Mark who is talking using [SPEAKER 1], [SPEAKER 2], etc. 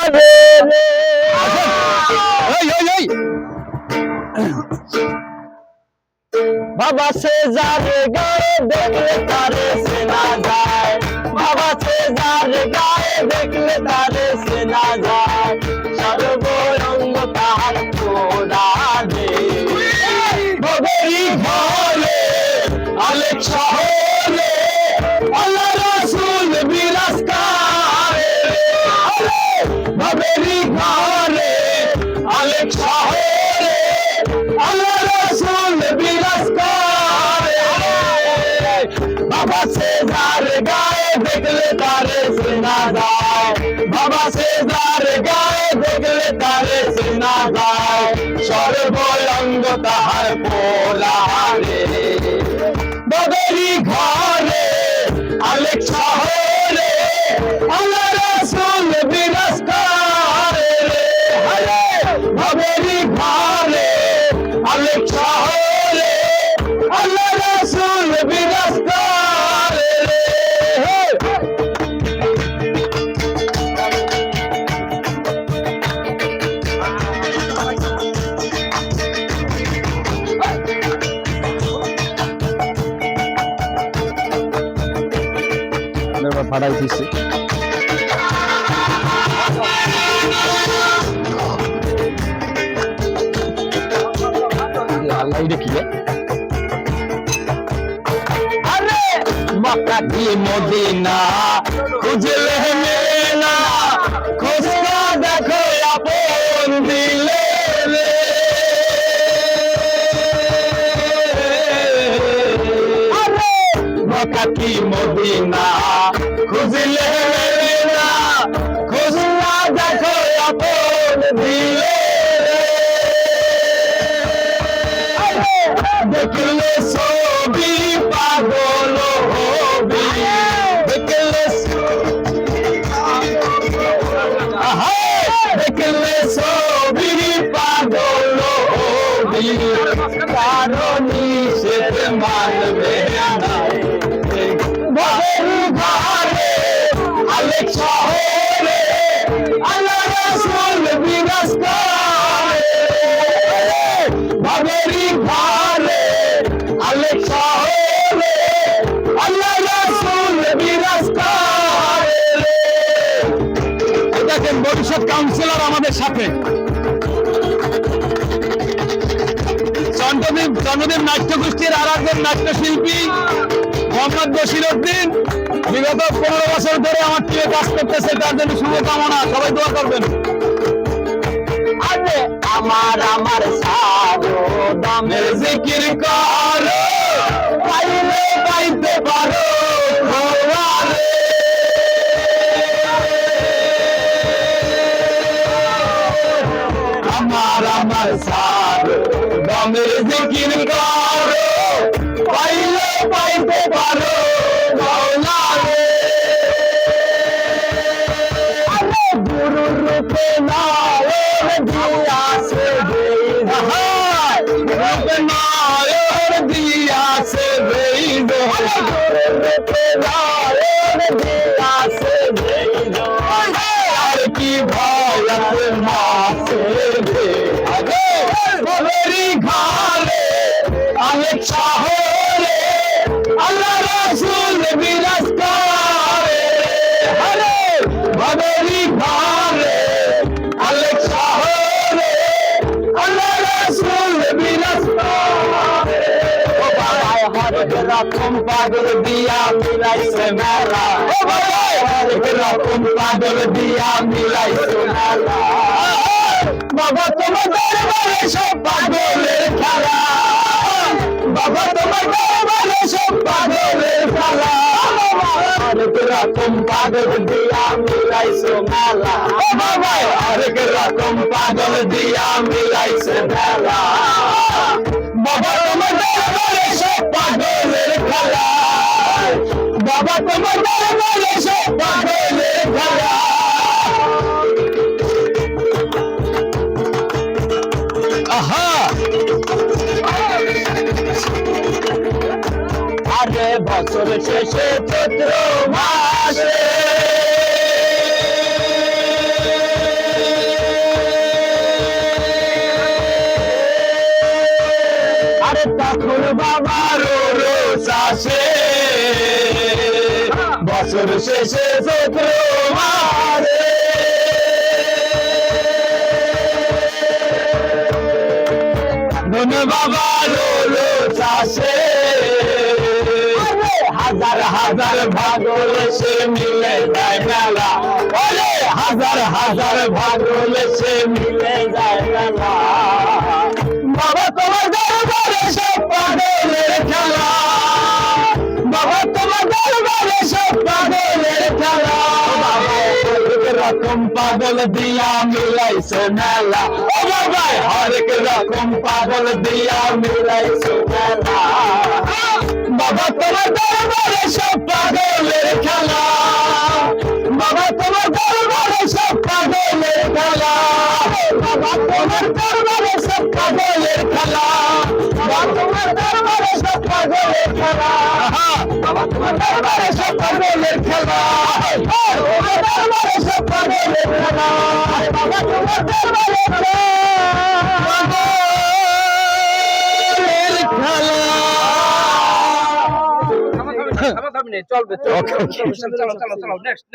[SPEAKER 1] ঘরে রে বাবা সে যারে গায়ে দেখলে তারে চেনা যায় বাবা সে যারে গায়ে দেখলে তারে চেনা যায় সর্বরঙ্গ তাহার পোড়া রে ভবেরি ঘরে আলেক শহরে আল্লাহ রাসূল বিরাজ করে ভবেরি ঘরে আলেক শহরে আল্লাহ রাসূল বিরাজ করে বাবা সে যারে গায়ে দেখলে তারে চেনা যায় বাবা সে যারে গায়ে দেখলে তারে চেনা যায় সর্বঙ্গ তাহার পোড়া রে ভবেরি ঘরে আলেক শহরে আল্লাহ রাসূল বিরাজ করে ভবেরি ঘরে আলেক শহরে আল্লাহ রাসূল বিরাজ করে ফাটাই দিচ্ছে मक्का की मदीना खुजले मेना खुशका देखो अपन दिले रे मक्का की मदीना खुजले मेना खुशका देखो अपन दिले देखले सोबी पागल होबी देखले सोबी पागल होबी कारोनी से मानवे भवेरी घरे आलेक शहरे आल्लाह रासूल बिराज करे भवेरी घरे आलेक शहरे আল্লাহ রাসূল বিরাজ করে দেখেন ভবিষ্যৎ কাউন্সিলর আমাদের সাথে চন্দ্রদেব নাট্যগোষ্ঠীর আর একজন নাট্যশিল্পী মোহাম্মদ বশির উদ্দিন বিগত 15 বছর ধরে আমার টিমে কাজ করতেছে তার জন্য শুভকামনা সবাই দোয়া করবেন আরে আমার সারো দামের জিকির করো পাইলে পাইতে পারো ভগবানে আমার সারো দামের জিকির করো পাইলে পাইতে পারো ভগবানে আরে গুরু রূপে নায়ের দিয়াছে রূপে নায়ের দিয়াছে আর কি ভয় ভবেরি ঘরে আলেক শহরে আল্লাহ রাসূল বিরাজ করে ভবেরি ঘরে আলেক শহরে আল্লাহ রাসূল বিরাজ করে হরেক রকম পাগল দিয়া মিলাইছে মেলা হরেক রকম পাগল দিয়া মিলাইছে মেলা বাবা তোমার দরবারে সব পাগলের খেলা বাবা তোমার দরবারে সব পাগলের খেলা হরেক রকম পাগল দিয়া মিলাইছে মেলা বাবা হরেক রকম পাগল দিয়া মিলাইছে মেলা বাবা তোমার দরবারে সব পাগলের খেলা বাবা তোমার দরবারে সব পাগলের খেলা আহা আরে বছর শেষে চৈত্র মাসে বাবার রোজ আসে বছর শেষে চৈত্র মাসে ধন বাবার রোজ আসে হাজার হাজার ভাগল সে মিলে যায় মেলা ওরে হাজার হাজার ভাগল সে মিলে যায় মেলা বাবা তোমার দরবারে সব পাগলের খেলা বাবা তোমার দরবারে সব পাগলের খেলা হরেক রকম পাগল দিয়া মিলাইছো মেলা ও বাবা হরেক রকম পাগল দিয়া মিলাইছো মেলা বাবা তোমার দরবারে সব পাগলের খেলা বাবা তোমার দরবারে সব পাগলের খেলা বাবা তোমার দরবারে সব পাগলের খেলা বাবা তোমার দরবারে সব পাগলের খেলা বাবা তোমার দরবারে সব পাগলের খেলা তোমার দরবারে সব পাগলের খেলা বাবা তোমার দরবারে
[SPEAKER 2] চলবে চলবে চলো চলো চলো নেক্সট